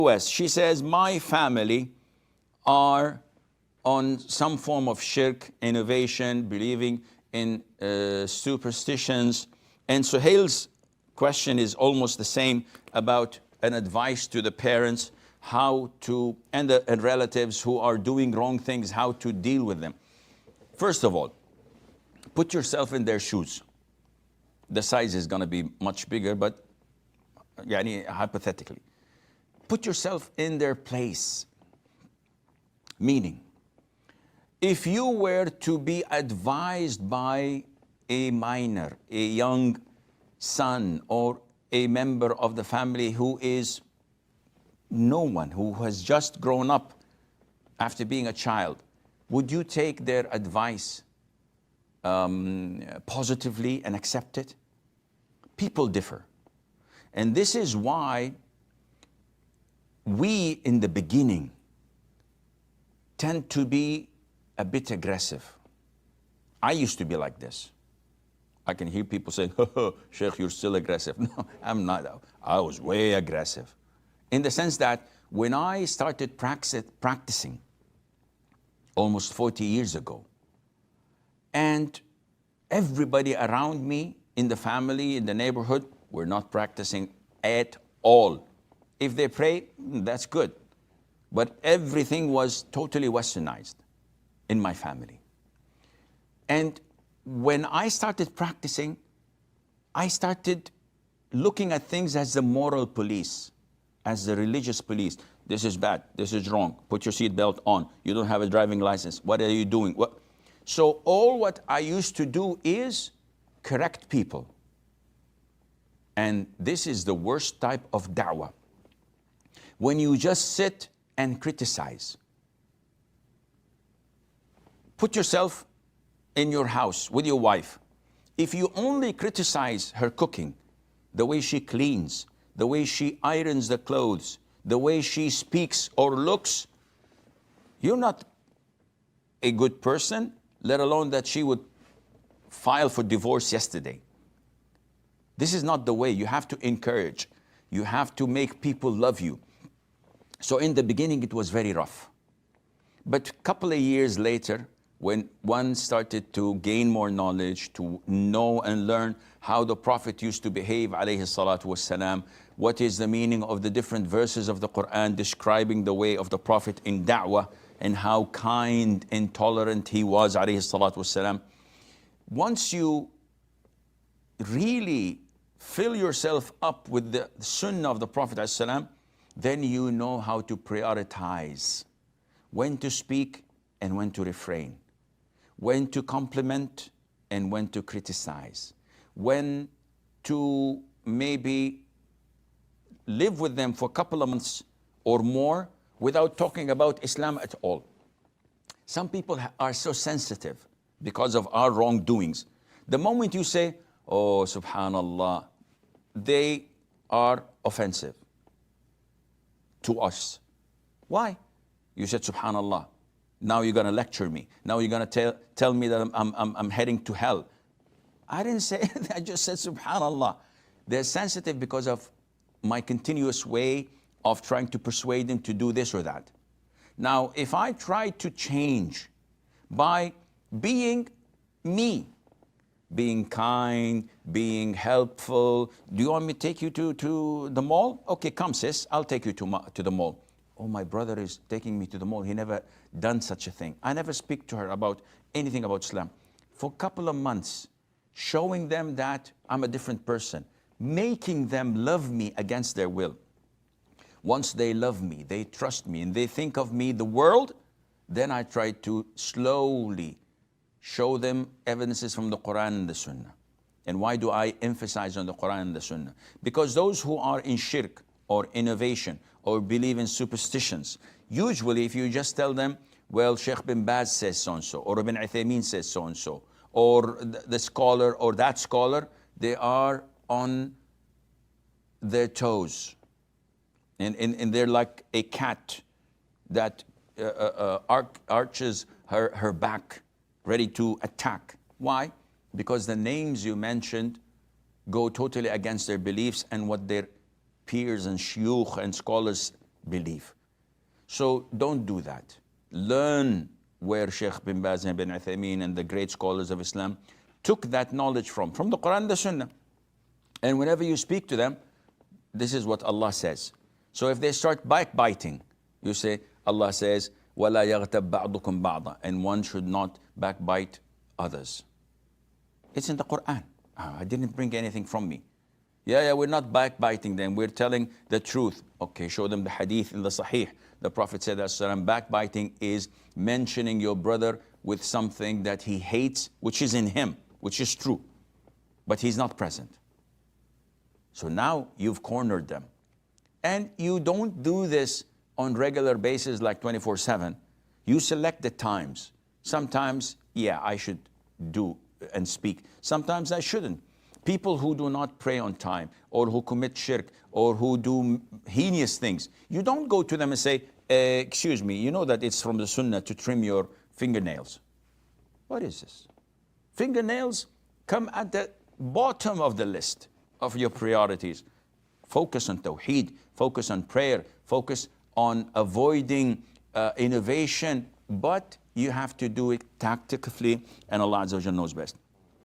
US. She says, my family are on some form of shirk, innovation, believing in superstitions. And Suhail's question is almost the same, about an advice to the parents, how to, and relatives who are doing wrong things, how to deal with them. First of all, put yourself in their shoes. The size is going to be much bigger, but hypothetically. Put yourself in their place. Meaning, if you were to be advised by a minor, a young son, or a member of the family who is no one, who has just grown up after being a child, would you take their advice positively and accept it? People differ. And this is why we, in the beginning, tend to be a bit aggressive. I used to be like this. I can hear people say, Sheikh, you're still aggressive. No, I'm not. I was way aggressive. In the sense that when I started practicing almost 40 years ago, and everybody around me in the family, in the neighborhood, were not practicing at all. If they pray, that's good. But everything was totally westernized in my family. And when I started practicing, I started looking at things as the moral police, as the religious police. This is bad, this is wrong, put your seatbelt on, you don't have a driving license, what are you doing? What? So all what I used to do is correct people. And this is the worst type of da'wah. When you just sit and criticize. Put yourself in your house with your wife. If you only criticize her cooking, the way she cleans, the way she irons the clothes, the way she speaks or looks, you're not a good person, let alone that she would file for divorce yesterday. This is not the way. You have to encourage. You have to make people love you. So in the beginning, it was very rough. But a couple of years later, when one started to gain more knowledge, to know and learn how the Prophet used to behave, alayhi salatu wassalam, what is the meaning of the different verses of the Quran describing the way of the Prophet in da'wah, and how kind and tolerant he was, alayhi salatu wassalam. Once you really fill yourself up with the sunnah of the Prophet ﷺ, then you know how to prioritize, when to speak and when to refrain, when to compliment and when to criticize, when to maybe live with them for a couple of months or more without talking about Islam at all. Some people are so sensitive because of our wrongdoings. The moment you say, oh, subhanallah, they are offensive to us. Why? You said, subhanallah. Now you're going to lecture me. Now you're going to tell me that I'm heading to hell. I didn't say that. I just said, subhanallah. They're sensitive because of my continuous way of trying to persuade them to do this or that. Now, if I try to change by being me, being kind, being helpful. Do you want me to take you to the mall? Okay, come sis, I'll take you to the mall. Oh, my brother is taking me to the mall. He never done such a thing. I never speak to her about anything about Islam. For a couple of months, showing them that I'm a different person, making them love me against their will. Once they love me, they trust me, and they think of me the world, then I try to slowly show them evidences from the Quran and the Sunnah. And why do I emphasize on the Quran and the Sunnah? Because those who are in shirk or innovation or believe in superstitions, usually if you just tell them, well, Sheikh bin Baz says so-and-so, or Ibn Uthaymeen says so-and-so, or the scholar or that scholar, they are on their toes. And they're like a cat that arches her back, ready to attack. Why? Because the names you mentioned go totally against their beliefs and what their peers and shuyukh and scholars belief. So don't do that. Learn where Sheikh bin Baz and bin Uthaymeen and the great scholars of Islam took that knowledge from the Quran and the Sunnah. And whenever you speak to them, this is what Allah says. So if they start backbiting, you say, Allah says, وَلَا يَغْتَبْ بَعْضُكُمْ بَعْضًا, and one should not backbite others. It's in the Quran. I didn't bring anything from me. Yeah, we're not backbiting them. We're telling the truth. Okay, show them the hadith in the Sahih. The Prophet said, backbiting is mentioning your brother with something that he hates, which is in him, which is true, but he's not present. So now you've cornered them. And you don't do this on regular basis like 24/7. You select the times. Sometimes, yeah, I should do and speak. Sometimes I shouldn't. People who do not pray on time, or who commit shirk, or who do heinous things, you don't go to them and say, excuse me, you know that it's from the Sunnah to trim your fingernails. What is this? Fingernails come at the bottom of the list of your priorities. Focus on tawheed, focus on prayer, focus on avoiding innovation, but you have to do it tactically, and Allah Azza wa Jalla knows best.